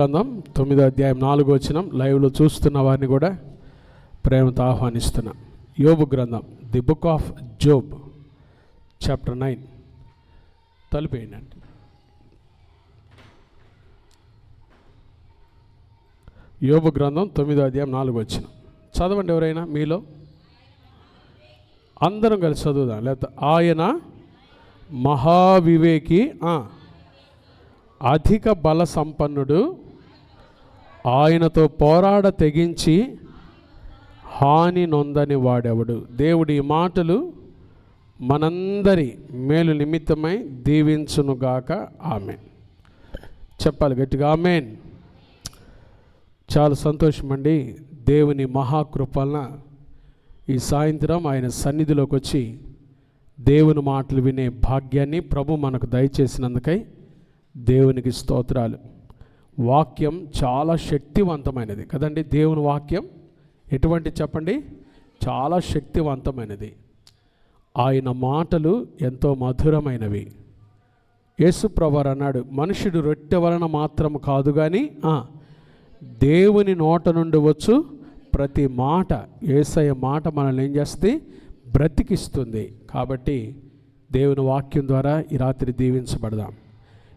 గ్రంథం 9వ అధ్యాయం 4వ వచనం. లైవ్లో చూస్తున్న వారిని కూడా ప్రేమతో ఆహ్వానిస్తున్నా. యోబు గ్రంథం, the book of Job, chapter 9. తలుపేయండి. యోబు గ్రంథం 9వ అధ్యాయం 4వ వచనం చదవండి. ఎవరైనా మీలో అందరం కలిసి చదువుదాం. లేకపోతే ఆయన మహావివేకి, అధిక బల సంపన్నుడు, ఆయనతో పోరాడ తెగించి హాని నొందని వాడెవడు. దేవుడి మాటలు మనందరి మేలు నిమిత్తమై దీవించునుగాక. ఆమేన్. చెప్పాలి గట్టిగా, ఆమేన్. చాలా సంతోషమండి. దేవుని మహాకృపలన ఈ సాయంత్రం ఆయన సన్నిధిలోకి వచ్చి దేవుని మాటలు వినే భాగ్యాన్ని ప్రభు మనకు దయచేసినందుకై దేవునికి స్తోత్రాలు. వాక్యం చాలా శక్తివంతమైనది కదండి. దేవుని వాక్యం ఎటువంటి చెప్పండి, చాలా శక్తివంతమైనది. ఆయన మాటలు ఎంతో మధురమైనవి. యేసు ప్రభువారు అన్నాడు, మనుషుడు రొట్టె వలన మాత్రం కాదు కానీ దేవుని నోట నుండి వచ్చు ప్రతి మాట, యేసయ్య మాట మనల్ని ఏం చేస్తే బ్రతికిస్తుంది. కాబట్టి దేవుని వాక్యం ద్వారా ఈ రాత్రి దీవించబడదాం.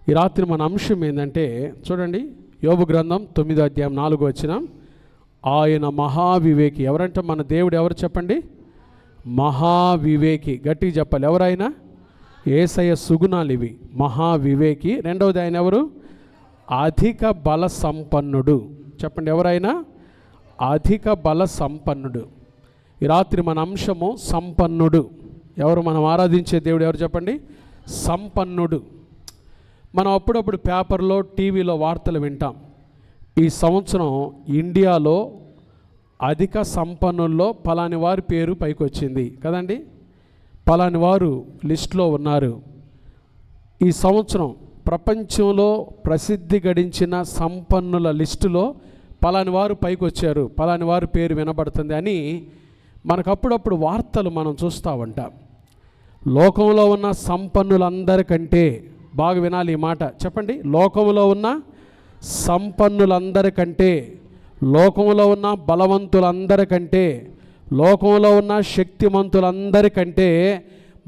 ఈ రాత్రి మన అంశం ఏంటంటే చూడండి, యోబు గ్రంథం 9వ అధ్యాయం 4వ వచనం. ఆయన మహావివేకి. ఎవరంటే మన దేవుడు ఎవరు చెప్పండి? మహావివేకి. గట్టిగా చెప్పాలి. ఎవరైనా యేసయ్య సుగుణాలు ఇవి. మహావివేకి. రెండవది ఆయన ఎవరు? అధిక బల సంపన్నుడు. చెప్పండి, ఎవరైనా అధిక బల సంపన్నుడు. ఈ రాత్రి మన అంశము సంపన్నుడు. ఎవరు మనం ఆరాధించే దేవుడు ఎవరు చెప్పండి? సంపన్నుడు. మనం అప్పుడప్పుడు పేపర్లో, టీవీలో వార్తలు వింటాం. ఈ సంవత్సరం ఇండియాలో అధిక సంపన్నుల్లో పలాని వారి పేరు పైకి వచ్చింది కదండి. పలాని వారు లిస్టులో ఉన్నారు. ఈ సంవత్సరం ప్రపంచంలో ప్రసిద్ధి గడించిన సంపన్నుల లిస్టులో పలాని వారు పైకి వచ్చారు, పలాని వారి పేరు వినబడుతుంది అని మనకు అప్పుడప్పుడు వార్తలు మనం చూస్తూ ఉంటాం. లోకంలో ఉన్న సంపన్నులందరికంటే, బాగా వినాలి ఈ మాట చెప్పండి, లోకంలో ఉన్న సంపన్నులందరికంటే, లోకంలో ఉన్న బలవంతులందరికంటే, లోకంలో ఉన్న శక్తిమంతులందరికంటే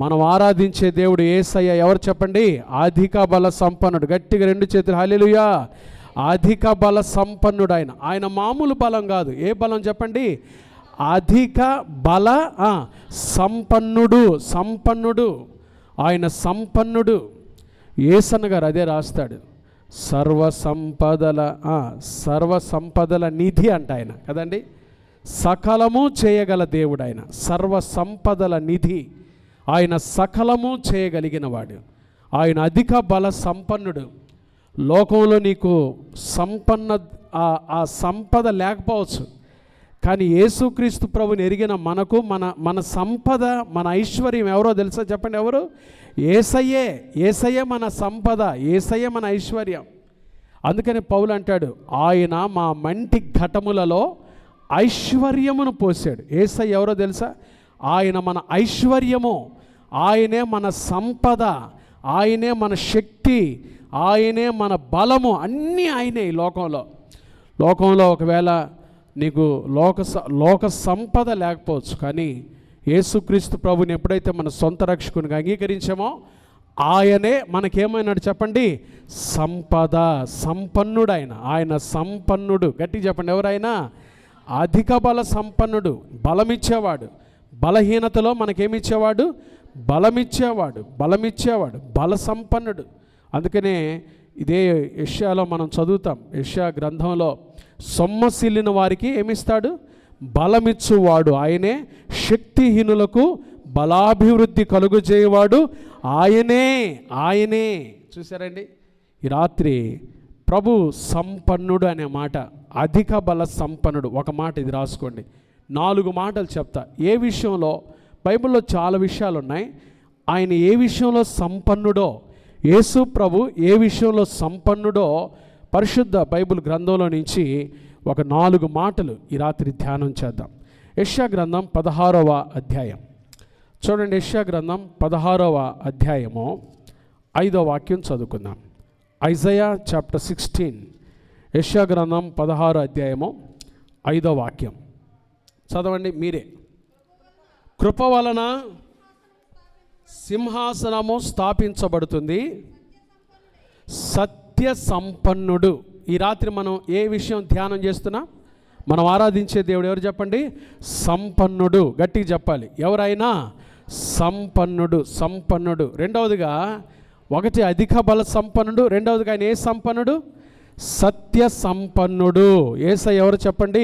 మనం ఆరాధించే దేవుడు యేసయ్య ఎవరు చెప్పండి? అధిక బల సంపన్నుడు. గట్టిగా రెండు చేతులు హల్లెలూయా. అధిక బల సంపన్నుడు. ఆయన మామూలు బలం కాదు. ఏ బలం చెప్పండి? అధిక బల సంపన్నుడు. సంపన్నుడు. ఆయన సంపన్నుడు. యేసన్న గారు అదే రాస్తాడు, సర్వ సంపదల నిధి అంట ఆయన కదండి. సకలము చేయగల దేవుడు ఆయన. సర్వ సంపదల నిధి. ఆయన సకలము చేయగలిగిన వాడు. ఆయన అధిక బల సంపన్నుడు. లోకంలో నీకు ఆ సంపద లేకపోవచ్చు, కానీ యేసుక్రీస్తు ప్రభుని ఎరిగిన మనకు మన సంపద, మన ఐశ్వర్యం ఎవరో తెలుసా చెప్పండి? ఎవరు? యేసయ్యే. యేసయ్యే మన సంపద, యేసయ్యే మన ఐశ్వర్యం. అందుకని పౌలు అంటాడు, ఆయన మా మంటి ఘటములలో ఐశ్వర్యమును పోసాడు. యేసయ్య ఎవరో తెలుసా? ఆయన మన ఐశ్వర్యము, ఆయనే మన సంపద, ఆయనే మన శక్తి, ఆయనే మన బలము. అన్నీ ఆయనే. ఈ లోకంలో ఒకవేళ నీకు లోక సంపద లేకపోవచ్చు, కానీ యేసుక్రీస్తు ప్రభుని ఎప్పుడైతే మన సొంత రక్షకునిగా అంగీకరించామో ఆయనే మనకేమైనాడు చెప్పండి? సంపద. సంపన్నుడు ఆయన సంపన్నుడు. గట్టి చెప్పండి, ఎవరైనా అధిక బల సంపన్నుడు. బలమిచ్చేవాడు. బలహీనతలో మనకేమిచ్చేవాడు? బలమిచ్చేవాడు. బల సంపన్నుడు. అందుకనే ఇదే యెషయాలో మనం చదువుతాం. యెషయా గ్రంథంలో సొమ్మసిల్లిన వారికి ఏమిస్తాడు? బలమిచ్చువాడు ఆయనే. శక్తిహీనులకు బలాభివృద్ధి కలుగజేయవాడు ఆయనే. చూసారండి, ఈ రాత్రి ప్రభు సంపన్నుడు అనే మాట, అధిక బల సంపన్నుడు. ఒక మాట ఇది రాసుకోండి. 4 మాటలు చెప్తా. ఏ విషయంలో? బైబిల్లో చాలా విషయాలు ఉన్నాయి. ఆయన ఏ విషయంలో సంపన్నుడో, యేసు ప్రభు ఏ విషయంలో సంపన్నుడో పరిశుద్ధ బైబిల్ గ్రంథంలో నుంచి ఒక 4 మాటలు ఈ రాత్రి ధ్యానం చేద్దాం. యెషయా గ్రంథం 16వ అధ్యాయం చూడండి. యెషయా గ్రంథం 16వ అధ్యాయము 5వ వాక్యం చదువుకుందాం. Isaiah chapter 16. యెషయా గ్రంథం 16 అధ్యాయము 5వ వాక్యం చదవండి మీరే. కృప వలన సింహాసనము స్థాపించబడుతుంది, సత్య సంపన్నుడు. ఈ రాత్రి మనం ఏ విషయం ధ్యానం చేస్తున్నాం? మనం ఆరాధించే దేవుడు ఎవరు చెప్పండి? సంపన్నుడు. గట్టిగా చెప్పాలి. ఎవరైనా సంపన్నుడు, సంపన్నుడు. రెండవదిగా, ఒకటి అధిక బల సంపన్నుడు, రెండవదిగా ఆయన ఏ సంపన్నుడు? సత్య సంపన్నుడు. యేసయ్య ఎవరు చెప్పండి?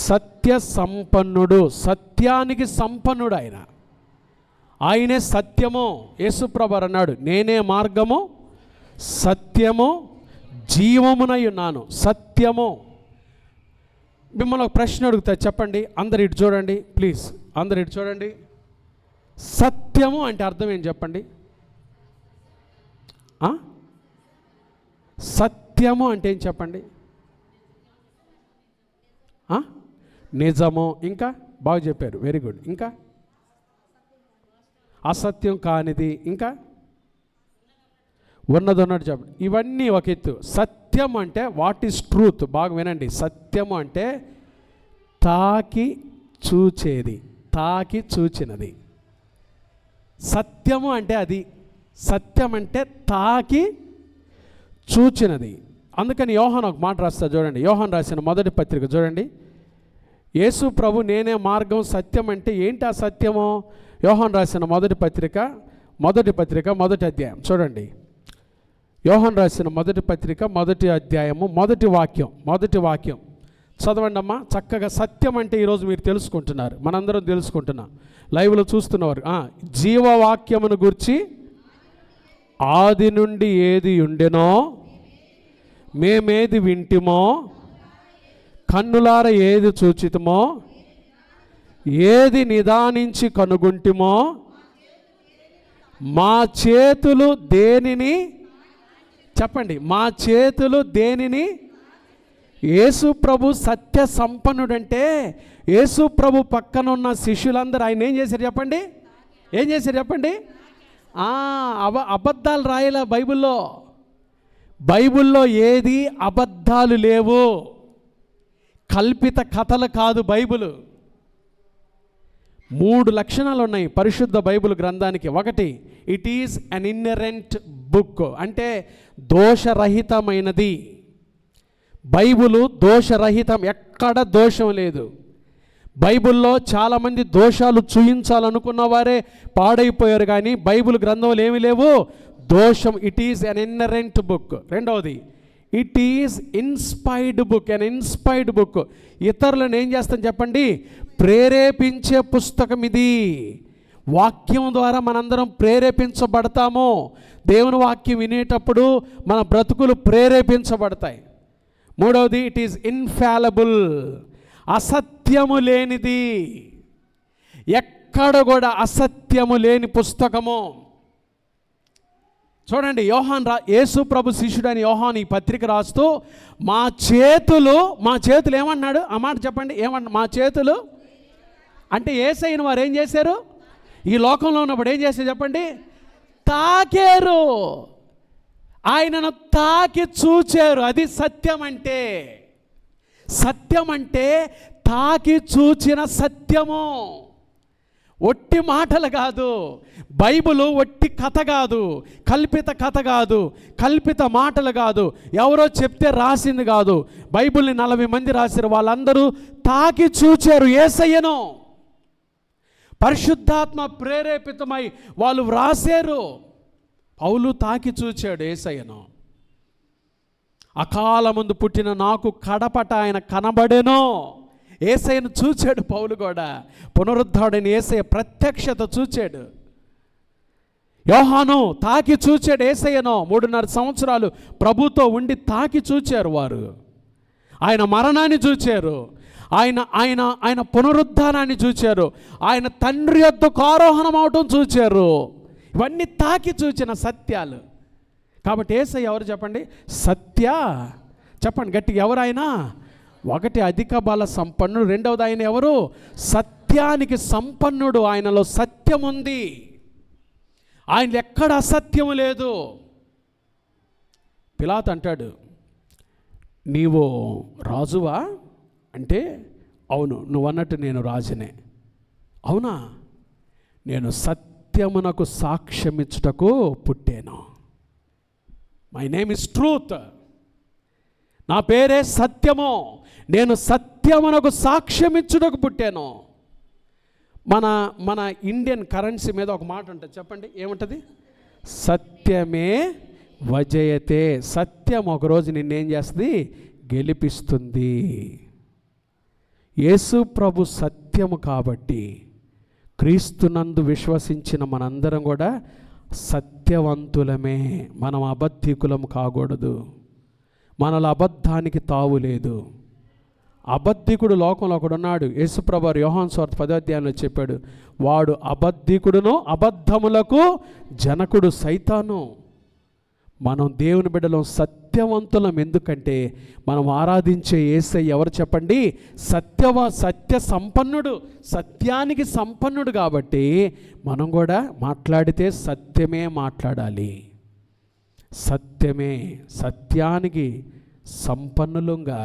సత్య సంపన్నుడు. సత్యానికి సంపన్నుడు ఆయన. ఆయనే సత్యము. యేసుప్రభు అన్నాడు, నేనే మార్గము, సత్యము, జీవమునై ఉన్నాను. సత్యము. మిమ్మల్ని ఒక ప్రశ్న అడుగుతా, చెప్పండి. అందరు ఇటు చూడండి ప్లీజ్, అందరు ఇటు చూడండి. సత్యము అంటే అర్థం ఏం చెప్పండి? సత్యము అంటే ఏం చెప్పండి? నిజము. ఇంకా బాగా చెప్పారు, వెరీ గుడ్. ఇంకా అసత్యం కానిది, ఇంకా ఉన్నది ఉన్నట్టు చెప్పండి. ఇవన్నీ ఒక ఎత్తు. సత్యం అంటే వాట్ ఈస్ ట్రూత్. బాగా వినండి. సత్యము అంటే తాకి చూచేది, తాకి చూచినది. సత్యము అంటే అది. సత్యం అంటే తాకి చూచినది. అందుకని యోహాను ఒక మాట రాస్తా చూడండి. యోహాను రాసిన మొదటి పత్రిక చూడండి. యేసు ప్రభు నేనే మార్గం, సత్యం అంటే ఏంటి? ఆ సత్యము యోహాను రాసిన మొదటి పత్రిక మొదటి అధ్యాయం చూడండి. యోహాను రాసిన మొదటి పత్రిక మొదటి అధ్యాయము మొదటి వాక్యం చదవండి అమ్మా చక్కగా. సత్యం అంటే ఈరోజు మీరు తెలుసుకుంటున్నారు, మనందరం తెలుసుకుంటున్నాం, లైవ్లో చూస్తున్నవారు. జీవవాక్యమును గూర్చి ఆది నుండి ఏది ఉండెనో, మేమేది వింటిమో, కన్నులార ఏది చూచితమో, ఏది నిదానించి కనుగొంటిమో, మా చేతులు దేనిని, చెప్పండి, మా చేతులు దేనిని. యేసు ప్రభు సత్య సంపన్నుడంటే యేసు ప్రభు పక్కన ఉన్న శిష్యులందరూ ఆయన ఏం చేశారు చెప్పండి? ఏం చేశారు చెప్పండి? అబద్ధాలు రాయలే బైబిల్లో ఏది అబద్ధాలు లేవు, కల్పిత కథలు కాదు బైబిల్. 3 లక్షణాలు ఉన్నాయి పరిశుద్ధ బైబిల్ గ్రంథానికి. ఒకటి, it is an inerrant book, అంటే దోషరహితమైనది. బైబిలు దోషరహితం, ఎక్కడ దోషం లేదు. బైబిల్లో చాలామంది దోషాలు చూయించాలనుకున్న వారే పాడైపోయారు, కానీ బైబిల్ గ్రంథంలో ఏమీ లేవు దోషం. It is an inerrant book. రెండవది, it is inspired book, an inspired book. ఇతరులను ఏం చేస్తాం చెప్పండి? ప్రేరేపించే పుస్తకం ఇది. వాక్యం ద్వారా మనందరం ప్రేరేపించబడతాము. దేవుని వాక్యం వినేటప్పుడు మన బ్రతుకులు ప్రేరేపించబడతాయి. మూడవది, ఇట్ ఈజ్ ఇన్ఫాలబుల్, అసత్యము లేనిది. ఎక్కడ కూడా అసత్యము లేని పుస్తకము. చూడండి, యేసు ప్రభు శిష్యుడని యోహాను ఈ పత్రిక రాస్తూ మా చేతులు ఏమన్నాడు? ఆ మాట చెప్పండి, ఏమన్నా? మా చేతులు అంటే యేసయ్యను వారు ఏం చేశారు? ఈ లోకంలో ఉన్నప్పుడు ఏం చేశారు చెప్పండి? తాకారు, ఆయనను తాకి చూచారు. అది సత్యం అంటే. సత్యం అంటే తాకి చూచిన సత్యము. ఒట్టి మాటలు కాదు, బైబిలు ఒట్టి కథ కాదు, కల్పిత కథ కాదు, కల్పిత మాటలు కాదు, ఎవరో చెప్తే రాసింది కాదు. బైబిల్ని 40 మంది రాశారు, వాళ్ళందరూ తాకి చూచారు యేసయ్యను. పరిశుద్ధాత్మ ప్రేరేపితమై వాళ్ళు వ్రాసారు. పౌలు తాకి చూచాడు యేసయ్యను. అకాలమందు పుట్టిన నాకు కడపట ఆయన కనబడెను. యేసయ్యను చూచాడు పౌలు కూడా. పునరుద్ధారుడైన యేసయ్య ప్రత్యక్షత చూచాడు. యోహాను తాకి చూచాడు యేసయ్యను. 3.5 సంవత్సరాలు ప్రభుతో ఉండి తాకి చూచారు వారు. ఆయన మరణాన్ని చూచారు, ఆయన పునరుద్ధానాన్ని చూచారు, ఆయన తండ్రి యొద్దకు ఆరోహణం అవటం చూచారు. ఇవన్నీ తాకి చూచిన సత్యాలు. కాబట్టి యేసయ్య ఎవరు చెప్పండి? చెప్పండి గట్టిగా, ఎవరైనా? ఒకటి, అధిక బల సంపన్నుడు. రెండవది, ఆయన ఎవరు? సత్యానికి సంపన్నుడు. ఆయనలో సత్యం ఉంది, ఆయన ఎక్కడ అసత్యము లేదు. పిలాతు అంటాడు, నీవు రాజువా అంటే, అవును నువ్వు అన్నట్టు నేను రాజునే. అవునా, నేను సత్యమునకు సాక్ష్యమిచ్చుటకు పుట్టాను. My name is truth. నా పేరే సత్యము. నేను సత్యమునకు సాక్ష్యమిచ్చుటకు పుట్టాను. మన ఇండియన్ కరెన్సీ మీద ఒక మాట ఉంటుంది, చెప్పండి ఏముంటుంది? సత్యమే వజయతే. సత్యం ఒకరోజు నిన్నేం చేస్తుంది? గెలిపిస్తుంది. యేసు ప్రభు సత్యము కాబట్టి క్రీస్తునందు విశ్వసించిన మనందరం కూడా సత్యవంతులమే. మనం అబద్ధికులం కాకూడదు. మనలో అబద్ధానికి తావు లేదు. అబద్ధికుడు లోకంలో ఒకడున్నాడు. యేసుప్రభు యోహాను సువార్త 10వ అధ్యాయంలో చెప్పాడు, వాడు అబద్ధికుడును అబద్ధములకు జనకుడు సైతాను. మనం దేవుని బిడ్డలం సత్యవంతులం. ఎందుకంటే మనం ఆరాధించే యేసయ్య ఎవరు చెప్పండి? సత్య సంపన్నుడు, సత్యానికి సంపన్నుడు. కాబట్టి మనం కూడా మాట్లాడితే సత్యమే మాట్లాడాలి. సత్యమే, సత్యానికి సంపన్నులంగా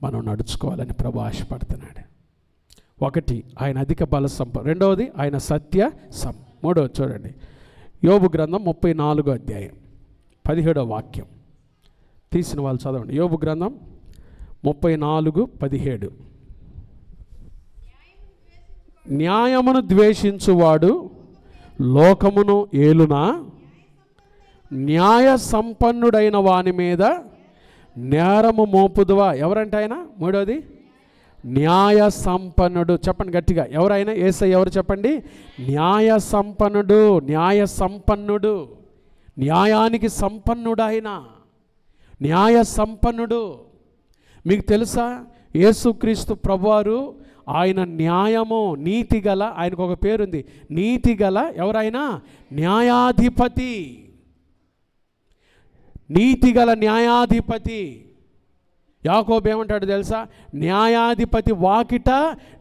మనం నడుచుకోవాలని ప్రభు ఆశపడుతున్నాడు. ఒకటి, ఆయన అధిక బల రెండవది ఆయన సత్య మూడవది చూడండి, యోబు గ్రంథం 34వ అధ్యాయం 17వ వాక్యం. తీసిన వాళ్ళు చదవండి. యోబు గ్రంథం 34:17. న్యాయమును ద్వేషించువాడు లోకమును ఏలునా, న్యాయ సంపన్నుడైన వాని మీద నేరము మోపుదువా. ఎవరంటే ఆయన? మూడోది న్యాయ సంపన్నుడు. చెప్పండి గట్టిగా, ఎవరైనా? యేసయ్య ఎవరు చెప్పండి? న్యాయ సంపన్నుడు. న్యాయ సంపన్నుడు, న్యాయానికి సంపన్నుడు ఆయన, న్యాయ సంపన్నుడు. మీకు తెలుసా, యేసుక్రీస్తు ప్రభువారు ఆయన న్యాయము, నీతిగల, ఆయనకు ఒక పేరుంది, నీతిగల ఎవరైనా న్యాయాధిపతి. నీతిగల న్యాయాధిపతి. యాకోబు ఏమంటాడు తెలుసా? న్యాయాధిపతి వాకిట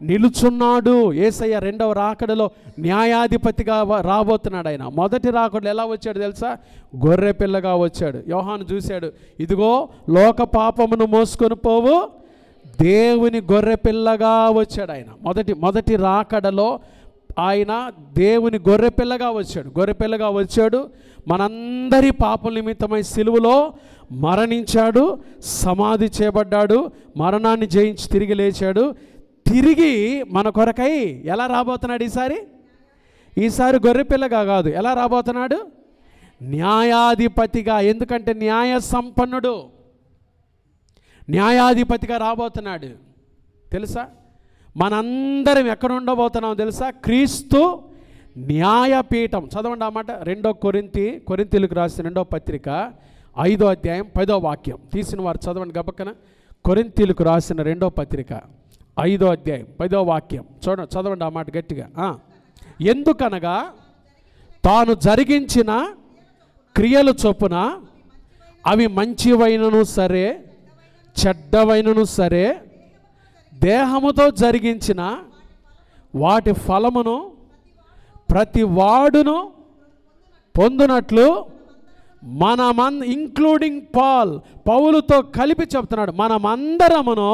నిలుచున్నాడు. యేసయ్య రెండవ రాకడలో న్యాయాధిపతిగా రాబోతున్నాడు. ఆయన మొదటి రాకడలో ఎలా వచ్చాడు తెలుసా? గొర్రె పిల్లగా వచ్చాడు. యోహాను చూశాడు, ఇదిగో లోక పాపమును మోసుకొని పోవు దేవుని గొర్రె పిల్లగా వచ్చాడు. ఆయన మొదటి రాకడలో ఆయన దేవుని గొర్రెపిల్లగా వచ్చాడు. మనందరి పాప నిమిత్తమై సిలువలో మరణించాడు, సమాధి చేయబడ్డాడు, మరణాన్ని జయించి తిరిగి లేచాడు. తిరిగి మన కొరకై ఎలా రాబోతున్నాడు? ఈసారి గొర్రెపిల్లగా కాదు, ఎలా రాబోతున్నాడు? న్యాయాధిపతిగా. ఎందుకంటే న్యాయ సంపన్నుడు, న్యాయాధిపతిగా రాబోతున్నాడు. తెలుసా, మనందరం ఎక్కడ ఉండబోతున్నాం తెలుసా? క్రీస్తు న్యాయపీఠం. చదవండి ఆ మాట. 2 కొరింథీయులకు రాసిన 2వ పత్రిక 5వ అధ్యాయం 10వ వాక్యం. తీసిన వారు చదవండి గబక్కన. కొరింథీయులకు రాసిన 2వ పత్రిక 5వ అధ్యాయం 10వ వాక్యం. చదవండి ఆ మాట గట్టిగా. ఎందుకనగా తాను జరిగించిన క్రియలు చొప్పున అవి మంచివైనను సరే చెడ్డవైనను సరే దేహముతో జరిగించిన వాటి ఫలమును ప్రతి వాడును పొందునట్లు ఇంక్లూడింగ్ పౌలుతో కలిపి చెప్తున్నాడు, మనమందరమును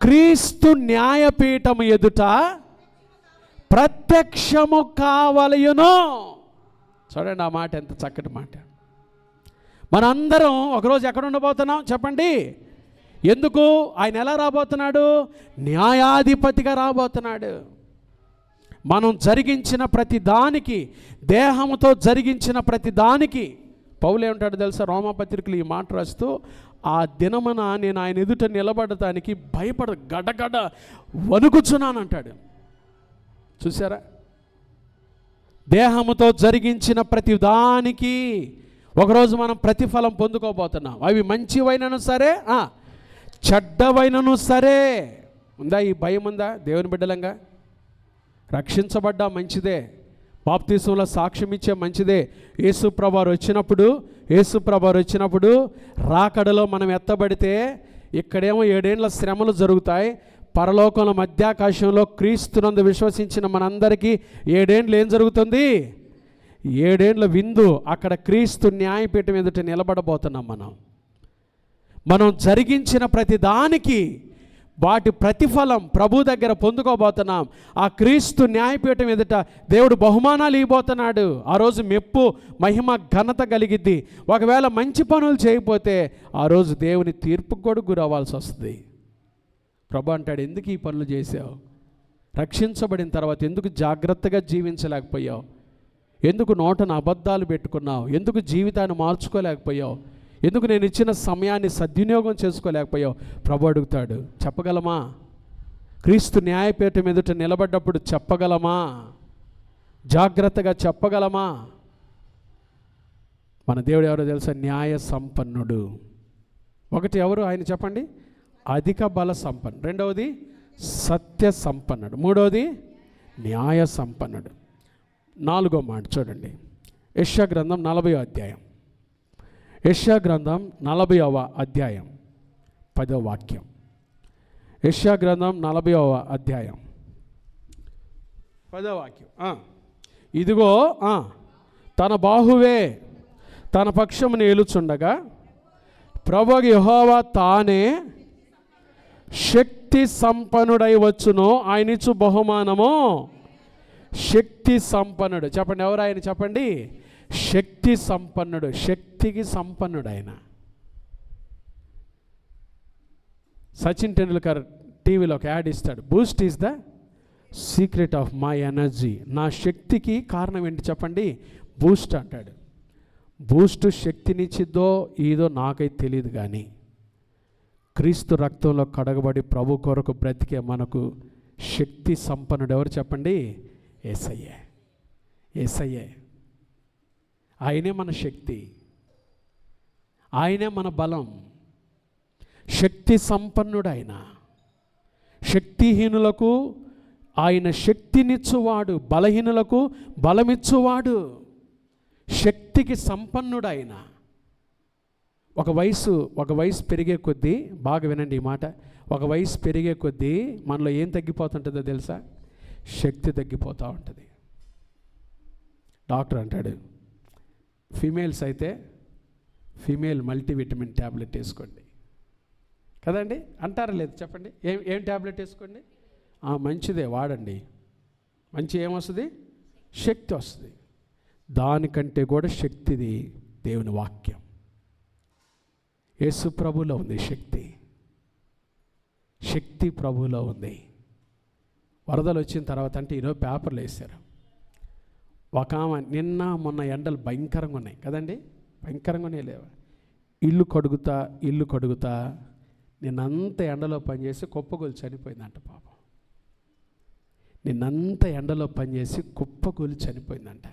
క్రీస్తు న్యాయపీఠము ఎదుట ప్రత్యక్షము కావలయును. చూడండి ఆ మాట, ఎంత చక్కటి మాట. మనందరం ఒకరోజు ఎక్కడ ఉండబోతున్నాం చెప్పండి? ఎందుకు? ఆయన ఎలా రాబోతున్నాడు? న్యాయాధిపతిగా రాబోతున్నాడు. మనం జరిగించిన ప్రతి దానికి, దేహంతో జరిగించిన ప్రతి దానికి, పౌలు ఏమంటాడు తెలుసా? రోమాపత్రికలు ఈ మాట రాస్తూ, ఆ దినమున నేను ఆయన ఎదుట నిలబడటానికి గడగడ వణుకుచున్నానంటాడు. చూసారా? దేహముతో జరిగించిన ప్రతి దానికి ఒకరోజు మనం ప్రతిఫలం పొందుకోబోతున్నాం. అవి మంచివైనను సరే చెడ్డవైనను సరే. ఉందా ఈ భయం? ఉందా? దేవుని బిడ్డలంగా రక్షించబడ్డా మంచిదే, బాప్తిసంలో సాక్ష్యం ఇచ్చే మంచిదే. యేసుప్రభు వచ్చినప్పుడు రాకడలో మనం ఎత్తబడితే ఇక్కడేమో 7 ఏళ్ల శ్రమలు జరుగుతాయి. పరలోకంలో మధ్యాకాశంలో క్రీస్తునందు విశ్వసించిన మనందరికీ 7 ఏళ్ళు ఏం జరుగుతుంది? 7 ఏళ్ల విందు. అక్కడ క్రీస్తు న్యాయపీఠం ఎదుట నిలబడబోతున్నాం. మనం జరిగించిన ప్రతి దానికి వాటి ప్రతిఫలం ప్రభు దగ్గర పొందుకోబోతున్నాం. ఆ క్రీస్తు న్యాయపీఠం ఎదుట దేవుడు బహుమానాలు ఇవ్వబోతున్నాడు. ఆ రోజు మెప్పు, మహిమ, ఘనత కలిగిద్ది. ఒకవేళ మంచి పనులు చేయకపోతే ఆ రోజు దేవుని తీర్పుకు కూడా గురవ్వాల్సి వస్తుంది. ప్రభు అంటాడు, ఎందుకు ఈ పనులు చేసావు? రక్షించబడిన తర్వాత ఎందుకు జాగ్రత్తగా జీవించలేకపోయావు? ఎందుకు నోటన అబద్ధాలు పెట్టుకున్నావు? ఎందుకు జీవితాన్ని మార్చుకోలేకపోయావు? ఎందుకు నేను ఇచ్చిన సమయాన్ని సద్వినియోగం చేసుకోలేకపోయావు? ప్రభు అడుగుతాడు. చెప్పగలమా? క్రీస్తు న్యాయపీఠం ఎదుట నిలబడ్డప్పుడు చెప్పగలమా? జాగ్రత్తగా చెప్పగలమా? మన దేవుడు ఎవరో తెలుసా? న్యాయ సంపన్నుడు. ఒకటి ఎవరు ఆయన చెప్పండి? అధిక బల సంపన్నుడు. రెండవది సత్య సంపన్నుడు. మూడవది న్యాయ సంపన్నుడు. నాలుగో మాట చూడండి, యెషయా గ్రంథం 40వ అధ్యాయం. యెషయా గ్రంథం 40వ అధ్యాయం 10వ వాక్యం. యెషయా గ్రంథం 40వ అధ్యాయం 10వ వాక్యం. ఇదిగో తన బాహువే తన పక్షమును ఏలుచుండగా ప్రభువు యెహోవా తానే శక్తి సంపన్నుడై వచ్చును. ఆయన ఇచ్చు బహుమానము శక్తి సంపన్నుడు. చెప్పండి, ఎవరు ఆయన? చెప్పండి, శక్తి సంపన్నుడు. శక్తికి సంపన్నుడు ఆయన. సచిన్ టెండూల్కర్ టీవీలో ఒక యాడ్ ఇస్తాడు, Boost is the secret of my energy. నా శక్తికి కారణం ఏంటి చెప్పండి? బూస్ట్ అంటాడు. బూస్ట్ శక్తినిచ్చిద్దో ఏదో నాకైతే తెలియదు, కానీ క్రీస్తు రక్తంలో కడగబడి ప్రభు కొరకు బ్రతికే మనకు శక్తి సంపన్నుడు ఎవరు చెప్పండి? యేసయ్యే. యేసయ్యే. ఆయనే మన శక్తి, ఆయనే మన బలం. శక్తి సంపన్నుడు ఆయన. శక్తిహీనులకు ఆయన శక్తినిచ్చువాడు, బలహీనులకు బలమిచ్చువాడు. శక్తికి సంపన్నుడు ఆయన. ఒక వయసు పెరిగే కొద్దీ, బాగా వినండి ఈ మాట, ఒక వయసు పెరిగే కొద్దీ మనలో ఏం తగ్గిపోతుంటుందో తెలుసా? శక్తి తగ్గిపోతూ ఉంటుంది. డాక్టర్ అంటాడు, ఫీమేల్స్ అయితే ఫీమేల్ మల్టీవిటమిన్ ట్యాబ్లెట్ వేసుకోండి కదండి, అంటారా? లేదు చెప్పండి, ఏం ట్యాబ్లెట్ వేసుకోండి? మంచిదే వాడండి. మంచి ఏమొస్తుంది? శక్తి వస్తుంది. దానికంటే కూడా శక్తిది దేవుని వాక్యం. యేసు ప్రభువులో ఉంది శక్తి. శక్తి ప్రభువులో ఉంది. వరదలు వచ్చిన తర్వాత అంటే ఈరోజు పేపర్లు వేశారు, ఒక ఆమె నిన్న మొన్న ఎండలు భయంకరంగా ఉన్నాయి కదండి, భయంకరంగానే లేవా? ఇల్లు కడుగుతా నిన్నంత ఎండలో పనిచేసి కుప్పగూలి చనిపోయిందంట పాపం. నిన్నంత ఎండలో పనిచేసి కుప్పగూలి చనిపోయిందంట.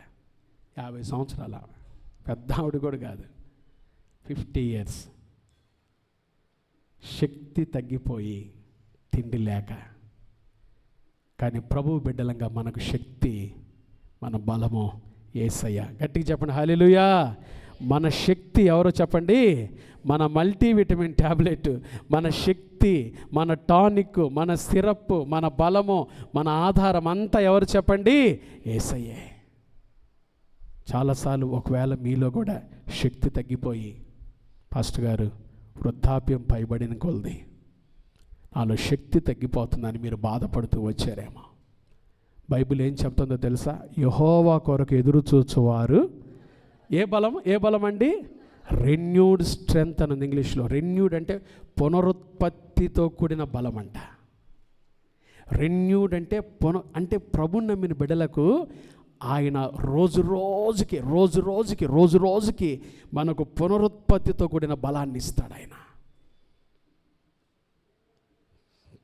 50 సంవత్సరాల పెద్ద ఆవిడ కూడా కాదు, 50 years. శక్తి తగ్గిపోయి తిండి లేక. కానీ ప్రభు బిడ్డలంగా మనకు శక్తి, మన బలము యేసయ్య. గట్టిగా చెప్పండి హల్లెలూయా. మన శక్తి ఎవరో చెప్పండి? మన మల్టీవిటమిన్ ట్యాబ్లెట్, మన శక్తి, మన టానిక్, మన సిరప్, మన బలము, మన ఆధారం అంతా ఎవరు చెప్పండి? యేసయ్యే. చాలాసార్లు ఒకవేళ మీలో కూడా శక్తి తగ్గిపోయి, పాస్టర్ గారు వృద్ధాప్యం పైబడిన కొలది నాలో శక్తి తగ్గిపోతుందని మీరు బాధపడుతూ వచ్చారేమో. బైబిల్ ఏం చెప్తుందో తెలుసా? యెహోవా కొరకు ఎదురు చూచువారు ఏ బలం అండి? రెన్యూడ్ స్ట్రెంగ్త్ అని ఉంది ఇంగ్లీష్లో. రెన్యూడ్ అంటే పునరుత్పత్తితో కూడిన బలం అంట. రెన్యూడ్ అంటే అంటే ప్రభుని నమ్మిన బిడ్డలకు ఆయన రోజు రోజుకి మనకు పునరుత్పత్తితో కూడిన బలాన్ని ఇస్తాడు. ఆయన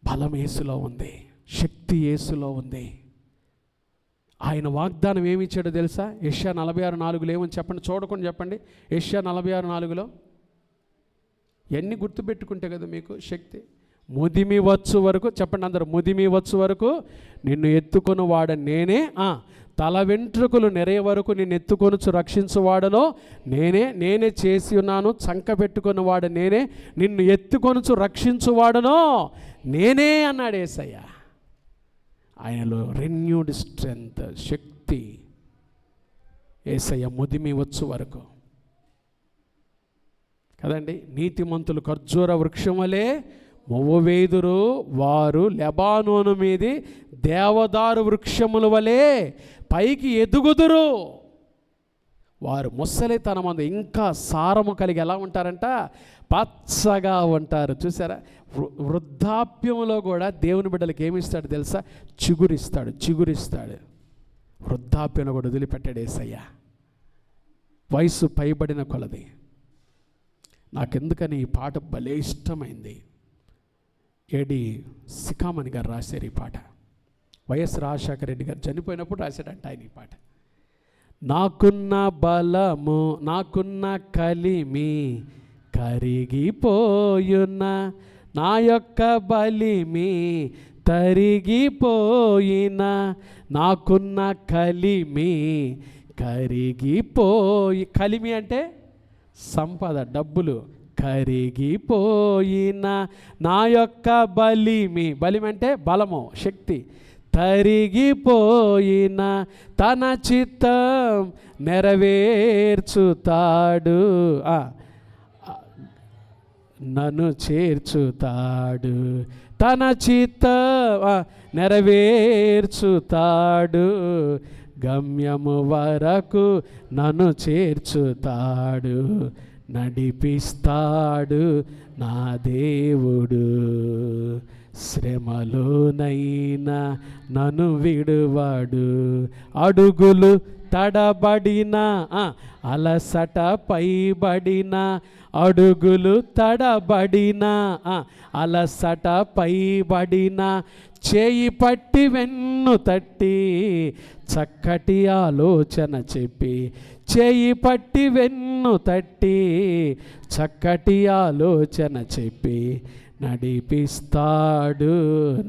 బలం యేసులో ఉంది, శక్తి యేసులో ఉంది. ఆయన వాగ్దానం ఏమి ఇచ్చాడో తెలుసా? యెషయా 46:4 ఏమని చెప్పండి, చూడకుండా చెప్పండి. యెషయా 46:4 ఎన్ని గుర్తుపెట్టుకుంటే కదా మీకు శక్తి. ముదిమి వచ్చు వరకు చెప్పండి అందరూ, ముదిమి వచ్చు వరకు నిన్ను ఎత్తుకొని వాడ నేనే, తల వెంట్రుకలు నెరయ వరకు నిన్ను ఎత్తుకొనుచు రక్షించువాడనో నేనే చేసి ఉన్నాను, చంక పెట్టుకుని వాడు నేనే, నిన్ను ఎత్తుకొనుచు రక్షించువాడనో నేనే అన్నాడు యేసయ్య. ఆయనలో రెన్యూడ్ స్ట్రెంగ్త్, శక్తి. యేసయ్య ముదిమి వచ్చు వరకు. కదండి. నీతిమంతులు ఖర్జూర వృక్షం వలె మొవ్వవేదురు, వారు లెబానోను మీది దేవదారు వృక్షముల వలె పైకి ఎదుగుదురు. వారు ముసలితనమందు ఇంకా సారము కలిగి ఎలా ఉంటారంట? పచ్చగా ఉంటారు. చూసారా, వృద్ధాప్యంలో కూడా దేవుని బిడ్డలకి ఏమిస్తాడు తెలుసా? చిగురిస్తాడు. వృద్ధాప్యంలో కూడా వదిలిపెట్టాడు యేసయ్య. వయసు పైబడిన కొలది. నాకెందుకని ఈ పాట భలే ఇష్టమైంది. ఏడి సికామణి గారు రాశారు ఈ పాట. వైఎస్ రాజశేఖర రెడ్డి గారు చనిపోయినప్పుడు రాశాడంట ఆయన ఈ పాట. నాకున్న బలము, నాకున్న కలిమి కరిగిపోయున్న, నా యొక్క బలిమి తరిగిపోయిన, నాకున్న కలిమి కరిగిపోయి, కలిమి అంటే సంపద, డబ్బులు, కరిగిపోయిన నా యొక్క బలిమి అంటే బలము, శక్తి, తరిగిపోయిన తన చిత్తం నెరవేర్చుతాడు, నన్ను చేర్చుతాడు, తన చిత్తం నెరవేర్చుతాడు, గమ్యము వరకు నన్ను చేర్చుతాడు, నడిపిస్తాడు నా దేవుడు, శ్రమలోనైనా నన్ను విడువాడు, అడుగులు తడబడిన, అలసట పైబడిన, అడుగులు తడబడిన, అలసట పైబడిన, చేయి పట్టి వెన్ను తట్టి చక్కటి ఆలోచన చెప్పి, చేయి పట్టి వెన్ను తట్టి చక్కటి ఆలోచన చెప్పి, నడిపిస్తాడు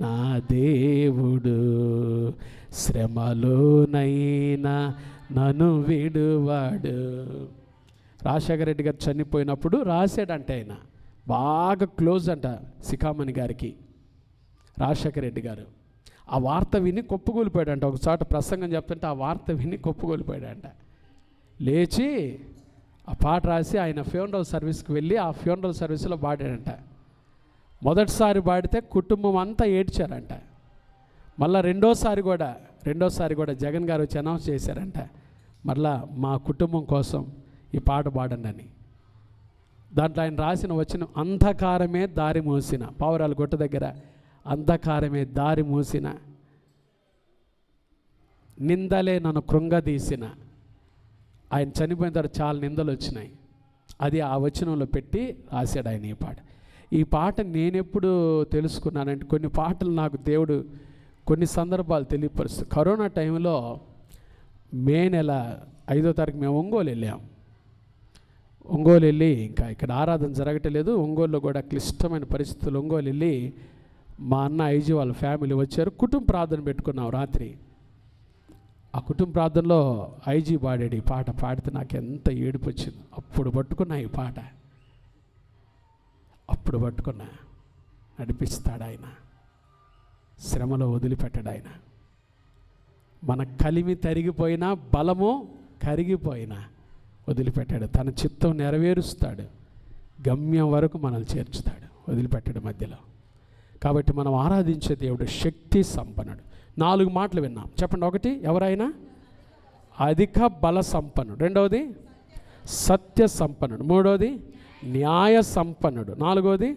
నా దేవుడు, శ్రమలోనైనా నన్ను విడువాడు. రాజశేఖర రెడ్డి గారు చనిపోయినప్పుడు రాశాడంటే ఆయన బాగా క్లోజ్ అంట సికామణి గారికి రాజశేఖర రెడ్డి గారు. ఆ వార్త విని కొప్పుకూలిపోయాడంట. ఒకసారి ప్రసంగం చెప్తుంటే ఆ వార్త విని కొప్పుకూలిపోయాడంట. లేచి ఆ పాట రాసి ఆయన ఫ్యూనరల్ సర్వీస్కి వెళ్ళి ఆ ఫ్యూనరల్ సర్వీస్లో పాడాడంట. మొదటిసారి పాడితే కుటుంబం అంతా ఏడ్చారంట. మళ్ళీ రెండోసారి కూడా జగన్ గారు వచ్చి అనౌన్స్ చేశారంట, మళ్ళా మా కుటుంబం కోసం ఈ పాట పాడండి అని. దాంట్లో ఆయన రాసిన వచనం, అంధకారమే దారి మూసిన, పావురాల గుట్ట దగ్గర అంధకారమే దారి మూసిన, నిందలే నన్ను కృంగదీసిన. ఆయన చనిపోయిన తర్వాత చాలా నిందలు వచ్చినాయి. అది ఆ వచనంలో పెట్టి రాశాడు ఆయన ఈ పాట. ఈ పాట నేనెప్పుడు తెలుసుకున్నానంటే, కొన్ని పాటలు నాకు దేవుడు కొన్ని సందర్భాలు తెలియపరుస్తుంది. కరోనా టైంలో మే నెల 5వ తారీఖు మేము ఒంగోలు వెళ్ళాం. ఒంగోలు వెళ్ళి ఇంకా ఇక్కడ ఆరాధన జరగటలేదు. ఒంగోలులో కూడా క్లిష్టమైన పరిస్థితులు. ఒంగోలు వెళ్ళి మా అన్న ఐజీ వాళ్ళ ఫ్యామిలీ వచ్చారు. కుటుంబ ప్రార్థన పెట్టుకున్నాం రాత్రి. ఆ కుటుంబ ప్రార్థనలో ఐజీ పాడాడు ఈ పాట. పాడితే నాకు ఎంత ఏడుపు వచ్చింది. అప్పుడు పట్టుకున్నా ఈ పాట, అప్పుడు పట్టుకున్నా. నడిపిస్తాడు ఆయన, శ్రమలో వదిలిపెట్టాడు ఆయన. మన కలిమి తరిగిపోయినా, బలము కరిగిపోయినా వదిలిపెట్టాడు. తన చిత్తం నెరవేరుస్తాడు, గమ్యం వరకు మనల్ని చేర్చుతాడు, వదిలిపెట్టాడు మధ్యలో. కాబట్టి మనం ఆరాధించే దేవుడు శక్తి సంపన్నుడు. 4 మాటలు విన్నాం, చెప్పండి. 1, ఎవరైనా అధిక బల సంపన్నుడు. 2వది సత్య సంపన్నుడు. 3వది న్యాయ సంపన్నుడు. 4వది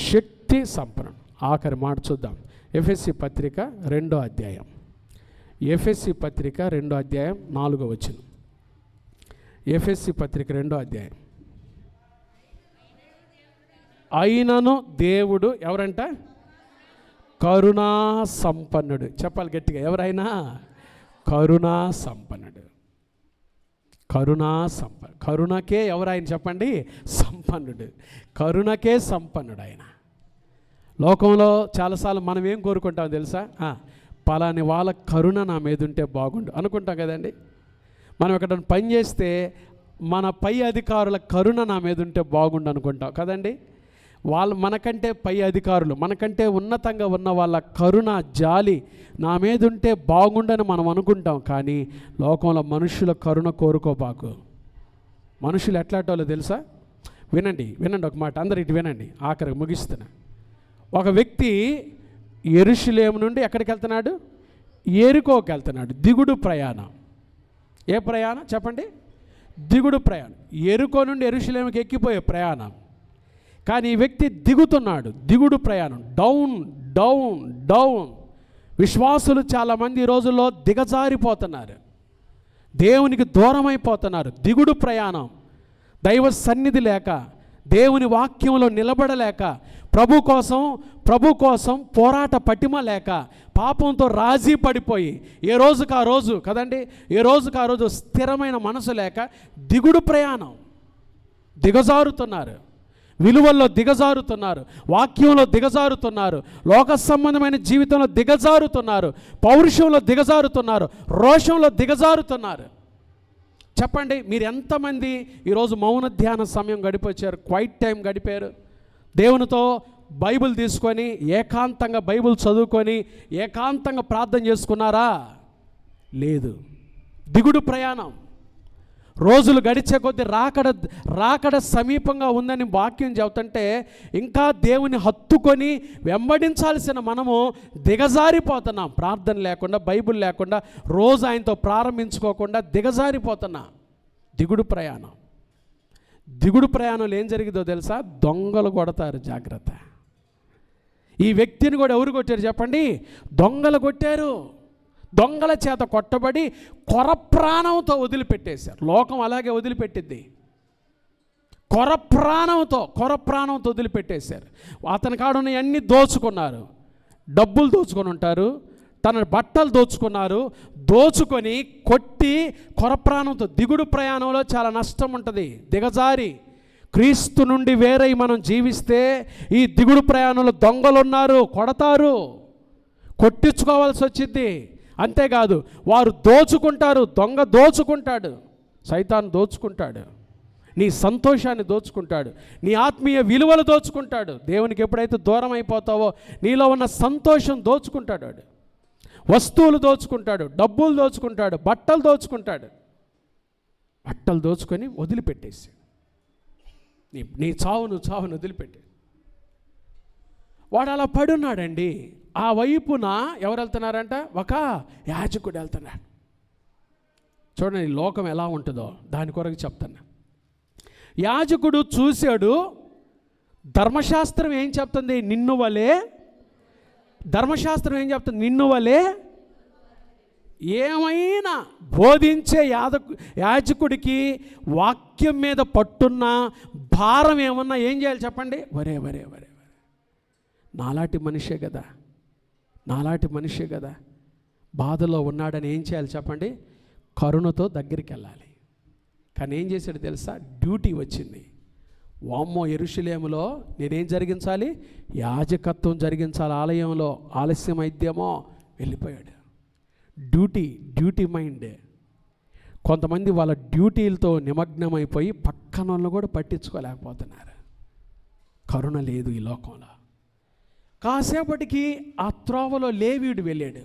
శక్తి సంపన్నుడు. ఆఖరి మాట చూద్దాం. ఎఫెసీ పత్రిక 2వ అధ్యాయం. ఎఫెసీ పత్రిక 2వ అధ్యాయం 4వ వచనం. ఎఫెసీ పత్రిక 2వ అధ్యాయం. అయినను దేవుడు ఎవరంట? కరుణా సంపన్నుడు. చెప్పాలి గట్టిగా, ఎవరైనా కరుణా సంపన్నుడు. కరుణకే ఎవరాయన చెప్పండి? సంపన్నుడు. కరుణకే సంపన్నుడు ఆయన. లోకంలో చాలాసార్లు మనం ఏం కోరుకుంటాం తెలుసా? పలాని వాళ్ళ కరుణ నా మీద ఉంటే బాగుండు అనుకుంటాం కదండి. మనం ఎక్కడైనా పని చేస్తే మన పై అధికారుల కరుణ నా మీద ఉంటే బాగుండు అనుకుంటాం కదండి. మనకంటే పై అధికారులు, మనకంటే ఉన్నతంగా ఉన్న వాళ్ళ కరుణ, జాలి నా మీద ఉంటే బాగుండని మనం అనుకుంటాం. కానీ లోకంలో మనుషుల కరుణ కోరుకోబాకు. మనుషులు ఎట్లాంటోళ్ళో తెలుసా? వినండి ఒక మాట, అందరు ఇటు వినండి, ఆఖరికి ముగిస్తున్నా. ఒక వ్యక్తి యెరూషలేము నుండి ఎక్కడికి వెళ్తున్నాడు? యెరికోకి వెళ్తున్నాడు. దిగుడు ప్రయాణం. ఏ ప్రయాణం చెప్పండి? దిగుడు ప్రయాణం. యెరికో నుండి యెరూషలేముకి ఎక్కిపోయే ప్రయాణం. కానీ ఈ వ్యక్తి దిగుతున్నాడు. దిగుడు ప్రయాణం. Down down down. విశ్వాసులు చాలామంది ఈ రోజుల్లో దిగజారిపోతున్నారు, దేవునికి దూరం అయిపోతున్నారు. దిగుడు ప్రయాణం. దైవ సన్నిధి లేక, దేవుని వాక్యంలో నిలబడలేక, ప్రభు కోసం పోరాట పటిమ లేక, పాపంతో రాజీ పడిపోయి ఏ రోజుకు ఆ రోజు కదండి, ఏ రోజుకు ఆ రోజు స్థిరమైన మనసు లేక దిగుడు ప్రయాణం. దిగజారుతున్నారు, విలువల్లో దిగజారుతున్నారు, వాక్యంలో దిగజారుతున్నారు, లోక సంబంధమైన జీవితంలో దిగజారుతున్నారు, పౌరుషంలో దిగజారుతున్నారు, రోషంలో దిగజారుతున్నారు. చెప్పండి, మీరు ఎంతమంది ఈరోజు మౌన ధ్యాన సమయం గడిపొచ్చారు? క్వైట్ టైం గడిపారు? దేవునితో బైబిల్ తీసుకొని ఏకాంతంగా బైబిల్ చదువుకొని ఏకాంతంగా ప్రార్థన చేసుకున్నారా? లేదు. దిగుడు ప్రయాణం. రోజులు గడిచే కొద్దీ రాకడ సమీపంగా ఉందని వాక్యం చెబుతుంటే ఇంకా దేవుని హత్తుకొని వెంబడించాల్సిన మనము దిగజారిపోతున్నాం. ప్రార్థన లేకుండా, బైబిల్ లేకుండా, రోజు ఆయనతో ప్రారంభించుకోకుండా దిగజారిపోతున్నా. దిగుడు ప్రయాణం. దిగుడు ప్రయాణంలో ఏం జరిగిందో తెలుసా? దొంగలు కొడతారు, జాగ్రత్త. ఈ వ్యక్తిని కూడా ఎవరు కొట్టారు చెప్పండి? దొంగలు కొట్టారు. దొంగల చేత కొట్టబడి కొర ప్రాణంతో వదిలిపెట్టేశారు. లోకం అలాగే వదిలిపెట్టింది. కొర ప్రాణంతో వదిలిపెట్టేశారు. అతని కాడున్న అన్నీ దోచుకున్నారు. డబ్బులు దోచుకొని ఉంటారు, తన బట్టలు దోచుకున్నారు, దోచుకొని కొట్టి కొర ప్రాణంతో. దిగుడు ప్రయాణంలో చాలా నష్టం ఉంటుంది. దిగజారి క్రీస్తు నుండి వేరై మనం జీవిస్తే ఈ దిగుడు ప్రయాణంలో దొంగలు ఉన్నారు, కొడతారు, కొట్టించుకోవాల్సి వచ్చింది. అంతేకాదు వారు దోచుకుంటారు. దొంగ దోచుకుంటాడు, సైతాన్ దోచుకుంటాడు, నీ సంతోషాన్ని దోచుకుంటాడు, నీ ఆత్మీయ విలువలు దోచుకుంటాడు. దేవునికి ఎప్పుడైతే దూరం అయిపోతావో నీలో ఉన్న సంతోషం దోచుకుంటాడు. వాడు వస్తువులు దోచుకుంటాడు, డబ్బులు దోచుకుంటాడు, బట్టలు దోచుకుంటాడు. బట్టలు దోచుకొని వదిలిపెట్టేసి నీ చావును వదిలిపెట్టి వాడు అలా పడున్నాడండి. ఆ వైపున ఎవరు వెళ్తున్నారంట? ఒక యాజకుడు వెళ్తున్నాడు. చూడండి లోకం ఎలా ఉంటుందో దాని కొరకు చెప్తున్నా. యాజకుడు చూశాడు. ధర్మశాస్త్రం ఏం చెప్తుంది? నిన్ను వలే. ధర్మశాస్త్రం ఏం చెప్తుంది? నిన్ను వలే ఏమైనా బోధించే యాజకుడికి వాక్యం మీద పట్టున్న భారం ఏమన్నా ఏం చేయాలి చెప్పండి? వరే నాలాంటి మనిషే కదా బాధలో ఉన్నాడని ఏం చేయాలి చెప్పండి? కరుణతో దగ్గరికి వెళ్ళాలి. కానీ ఏం చేశాడు తెలుసా? డ్యూటీ వచ్చింది. వామ్మో, యెరూషలేములో నేనేం జరిగించాలి? యాజకత్వం జరిగించాలి. ఆలయంలో ఆలస్యం అయిద్దేమో, వెళ్ళిపోయాడు. Duty mind. కొంతమంది వాళ్ళ డ్యూటీలతో నిమగ్నమైపోయి పక్కన వాళ్ళు కూడా పట్టించుకోలేకపోతున్నారు. కరుణ లేదు ఈ లోకంలో. కాసేపటికి ఆ త్రోవలో లేవీయుడు వెళ్ళాడు.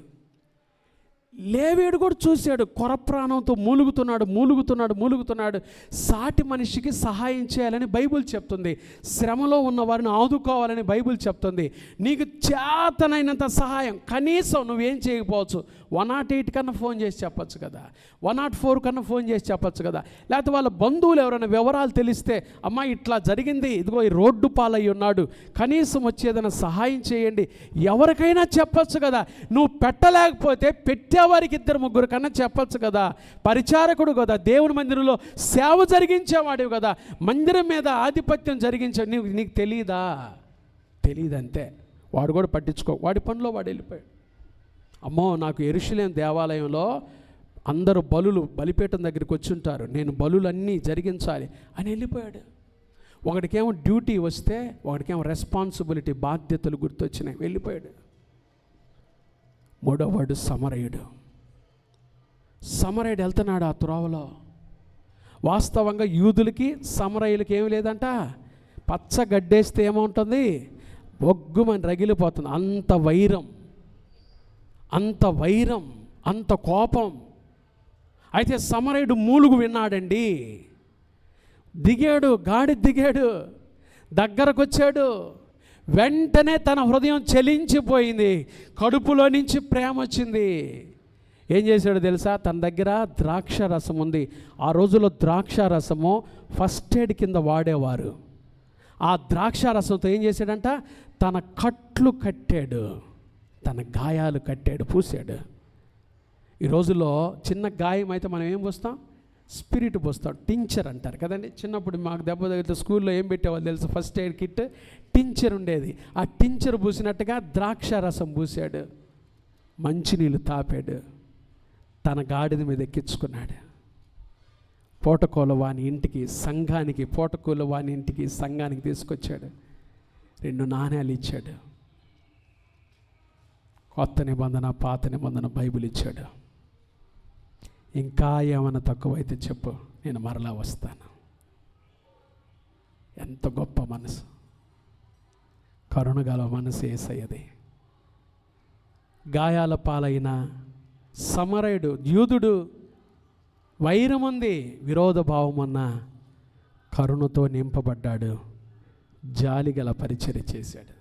లేవీయుడు కూడా చూశాడు. కొర ప్రాణంతో మూలుగుతున్నాడు. సాటి మనిషికి సహాయం చేయాలని బైబిల్ చెప్తుంది. శ్రమలో ఉన్న వారిని ఆదుకోవాలని బైబిల్ చెప్తుంది. నీకు చేతనైనంత సహాయం కనీసం నువ్వేం చేయకపోవచ్చు. 108 కన్నా ఫోన్ చేసి చెప్పచ్చు కదా, 104 కన్నా ఫోన్ చేసి చెప్పచ్చు కదా. లేకపోతే వాళ్ళ బంధువులు ఎవరైనా వివరాలు తెలిస్తే, అమ్మా ఇట్లా జరిగింది, ఇదిగో ఈ రోడ్డు పాలయ్యి ఉన్నాడు, కనీసం వచ్చి ఏదైనా సహాయం చేయండి, ఎవరికైనా చెప్పచ్చు కదా. నువ్వు పెట్టలేకపోతే పెట్టేవారికి 2-3 కన్నా చెప్పచ్చు కదా. పరిచారకుడు కదా, దేవుని మందిరంలో సేవ జరిగించేవాడివి కదా, మందిరం మీద ఆధిపత్యం జరిగించే నీకు తెలియదంతే. వాడు కూడా పట్టించుకో, వాడి పనిలో వాడు వెళ్ళిపోయాడు. అమ్మో, నాకు యెరూషలేము దేవాలయంలో అందరూ బలిపీఠం దగ్గరికి వచ్చి ఉంటారు, నేను బలులన్నీ జరిగించాలి అని వెళ్ళిపోయాడు. ఒకడికేమో డ్యూటీ వస్తే, ఒకడికేమో రెస్పాన్సిబిలిటీ, బాధ్యతలు గుర్తొచ్చినాయి, వెళ్ళిపోయాడు. మూడోవాడు సమరయుడు వెళ్తున్నాడు ఆ త్రోవలో. వాస్తవంగా యూదులకి సమరయులకి ఏమి లేదంట. పచ్చ గడ్డేస్తే ఏమవుతుంది? బొగ్గుమని రగిలిపోతుంది. అంత వైరం, అంత కోపం. అయితే సమరయుడు మూలుగు విన్నాడండి. దిగాడు, గాడిద దిగాడు, దగ్గరకు వచ్చాడు. వెంటనే తన హృదయం చలించిపోయింది, కడుపులో నుంచి ప్రేమ వచ్చింది. ఏం చేశాడు తెలుసా? తన దగ్గర ద్రాక్ష రసం ఉంది. ఆ రోజుల్లో ద్రాక్ష రసము ఫస్ట్ ఎయిడ్ కింద వాడేవారు. ఆ ద్రాక్ష రసంతో ఏం చేశాడంట? తన కట్లు కట్టాడు, తన గాయాలు కట్టాడు, పూసాడు. ఈ రోజుల్లో చిన్న గాయం అయితే మనం ఏం పోస్తాం? స్పిరిట్ పోస్తాం, టించర్ అంటారు కదండి. చిన్నప్పుడు మాకు దెబ్బ తగిలితే స్కూల్లో ఏం పెట్టేవాళ్ళు తెలుసు? ఫస్ట్ ఎయిడ్ కిట్ టించర్ ఉండేది. ఆ టించర్ పూసినట్టుగా ద్రాక్ష రసం పూసాడు, మంచినీళ్ళు తాపాడు, తన గాడిద మీద ఎక్కించుకున్నాడు. పోటకోల వాని ఇంటికి, సంఘానికి, పోటకోల వాని ఇంటికి, సంఘానికి తీసుకొచ్చాడు. 2 నాణ్యాలు ఇచ్చాడు. కొత్త నిబంధన, పాత నిబంధన బైబిల్ ఇచ్చాడు. ఇంకా ఏమైనా తక్కువైతే చెప్పు, నేను మరలా వస్తాను. ఎంత గొప్ప మనసు, కరుణగల మనసు యేసయ్యది. గాయాల పాలైన సమరయుడు, యూదుడు, వైరం ఉంది, విరోధ భావం ఉన్న, కరుణతో నింపబడ్డాడు, జాలిగల పరిచర్య చేశాడు.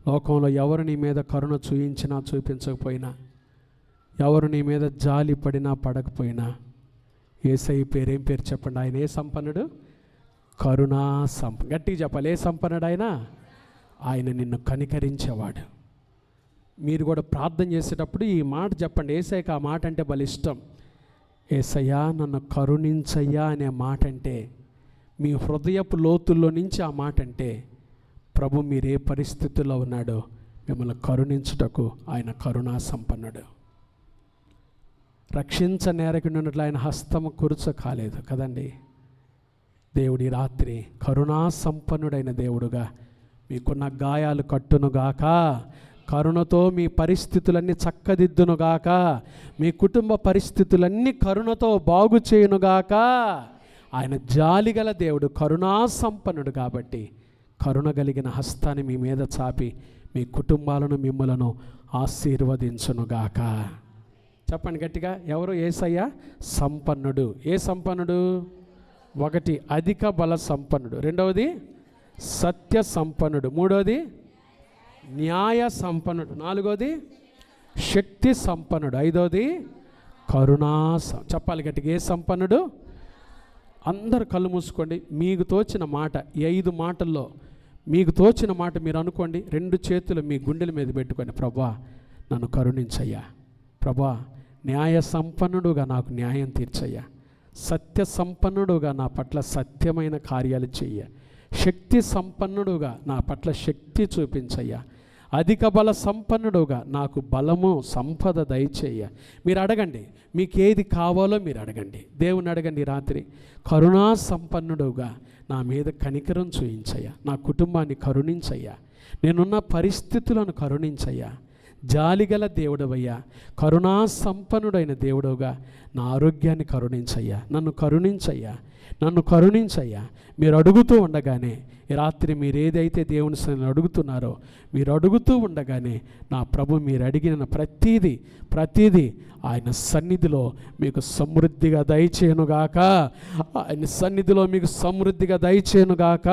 లోకంలో ఎవరు నీ మీద కరుణ చూపించినా చూపించకపోయినా, ఎవరు నీ మీద జాలి పడినా పడకపోయినా, యేసయ్య పేరేం పేరు చెప్పండి? ఆయన ఏ సంపన్నుడు? కరుణా గట్టిగా చెప్పాలి. ఏ సంపన్నుడు ఆయన? ఆయన నిన్ను కనికరించేవాడు. మీరు కూడా ప్రార్థన చేసేటప్పుడు ఈ మాట చెప్పండి. యేసయ్యకి ఆ మాట అంటే భలే ఇష్టం. యేసయ్యా నన్ను కరుణించయ్యా అనే మాట అంటే, మీ హృదయపు లోతుల్లో నుంచి ఆ మాట అంటే, ప్రభు మీరు ఏ పరిస్థితుల్లో ఉన్నాడో మిమ్మల్ని కరుణించుటకు ఆయన కరుణా సంపన్నుడు. రక్షించనేరకున్నట్లు ఆయన హస్తము కురుచ కాలేదు కదండి. దేవుడి రాత్రి కరుణా సంపన్నుడైన దేవుడుగా మీకున్న గాయాలు కట్టునుగాక, కరుణతో మీ పరిస్థితులన్నీ చక్కదిద్దునుగాక, మీ కుటుంబ పరిస్థితులన్నీ కరుణతో బాగు చేయునుగాక. ఆయన జాలిగల దేవుడు, కరుణా సంపన్నుడు కాబట్టి కరుణ కలిగిన హస్తాన్ని మీ మీద చాపి మీ కుటుంబాలను, మిమ్మలను ఆశీర్వదించునుగాక. చెప్పండి గట్టిగా. ఎవరు? యేసయ్య సంపన్నుడు. ఏ సంపన్నుడు? 1 అధిక బల సంపన్నుడు, 2వది సత్య సంపన్నుడు, 3వది న్యాయ సంపన్నుడు, 4వది శక్తి సంపన్నుడు, 5వది కరుణా. చెప్పాలి గట్టిగా. ఏ సంపన్నుడు? అందరు కళ్ళు మూసుకోండి. మీకు తోచిన మాట, ఈ 5 మాటల్లో మీకు తోచిన మాట మీరు అనుకోండి. 2 చేతులు మీ గుండెల మీద పెట్టుకోండి. ప్రభా నన్ను కరుణించయ్యా, ప్రభా న్యాయ సంపన్నుడుగా నాకు న్యాయం తీర్చయ్యా, సత్య సంపన్నుడుగా నా పట్ల సత్యమైన కార్యాలు చెయ్య, శక్తి సంపన్నుడుగా నా పట్ల శక్తి చూపించయ్యా, అధిక బల సంపన్నుడుగా నాకు బలము, సంపద దయచేయ. మీరు అడగండి, మీకు ఏది కావాలో మీరు అడగండి. దేవుని అడగండి. రాత్రి కరుణా సంపన్నుడుగా నా మీద కనికరం చూయించయ్యా, నా కుటుంబాన్ని కరుణించయ్యా, నేనున్న పరిస్థితులను కరుణించయ్యా, జాలిగల దేవుడవయ్యా, కరుణా సంపన్నుడైన దేవుడుగా నా ఆరోగ్యాన్ని కరుణించయ్యా, నన్ను కరుణించయ్యా, నన్ను కరుణించయ్యా. మీరు అడుగుతూ ఉండగానే ఈ రాత్రి మీరు ఏదైతే దేవుని సన్నిధిలో అడుగుతున్నారో, మీరు అడుగుతూ ఉండగానే నా ప్రభు మీరు అడిగిన ప్రతీది ఆయన సన్నిధిలో మీకు సమృద్ధిగా దయచేయునుగాక, ఆయన సన్నిధిలో మీకు సమృద్ధిగా దయచేయునుగాక.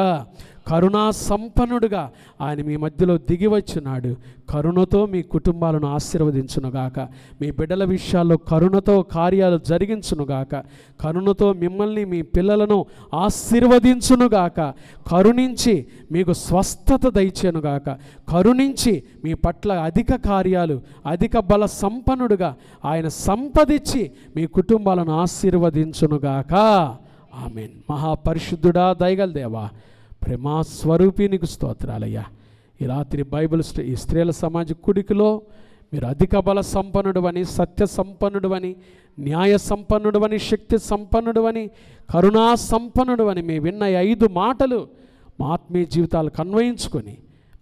కరుణా సంపన్నుడుగా ఆయన మీ మధ్యలో దిగి వచ్చినాడు. కరుణతో మీ కుటుంబాలను ఆశీర్వదించునుగాక, మీ బిడ్డల విషయాల్లో కరుణతో కార్యాలు జరిగించునుగాక, కరుణతో మిమ్మల్ని మీ పిల్లలను ఆశీర్వదించునుగాక, కరుణించి మీకు స్వస్థత దయచేనుగాక, కరుణించి మీ పట్ల అధిక కార్యాలు, అధిక బల సంపన్నుడుగా ఆయన సంపదించి మీ కుటుంబాలను ఆశీర్వదించునుగాక. ఆమేన్. మహాపరిశుద్ధుడా, దయగల దేవా, ప్రేమాస్వరూపి నీకు స్తోత్రాలయ్యా. ఈ రాత్రి బైబిల్ ఈ స్త్రీల సమాజ కుడికిలో మీరు అధిక బల సంపన్నుడు అని, సత్య సంపన్నుడు అని, న్యాయ సంపన్నుడు అని, శక్తి సంపన్నుడు అని, కరుణా సంపన్నుడు అని మీ విన్న 5 మాటలు మా ఆత్మీయ జీవితాలకు అన్వయించుకొని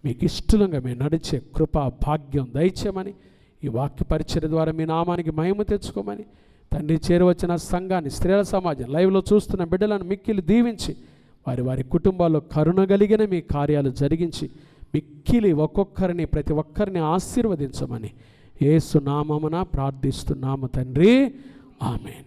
మీకు ఇష్టంగా మేము నడిచే కృపా భాగ్యం దయచేయమని, ఈ వాక్య పరిచర్య ద్వారా మీ నామానికి మహిమ తెచ్చుకోమని, తండ్రి చేరువచ్చిన సంఘాన్ని, స్త్రీల సమాజం లైవ్లో చూస్తున్న బిడ్డలను మిక్కిలి దీవించి వారి కుటుంబాల్లో కరుణ కలిగిన మీ కార్యాలు జరిగించి మిక్కిలి ప్రతి ఒక్కరిని ఆశీర్వదించమని యేసు నామమున ప్రార్థిస్తున్నాము తండ్రి. ఆమేన్.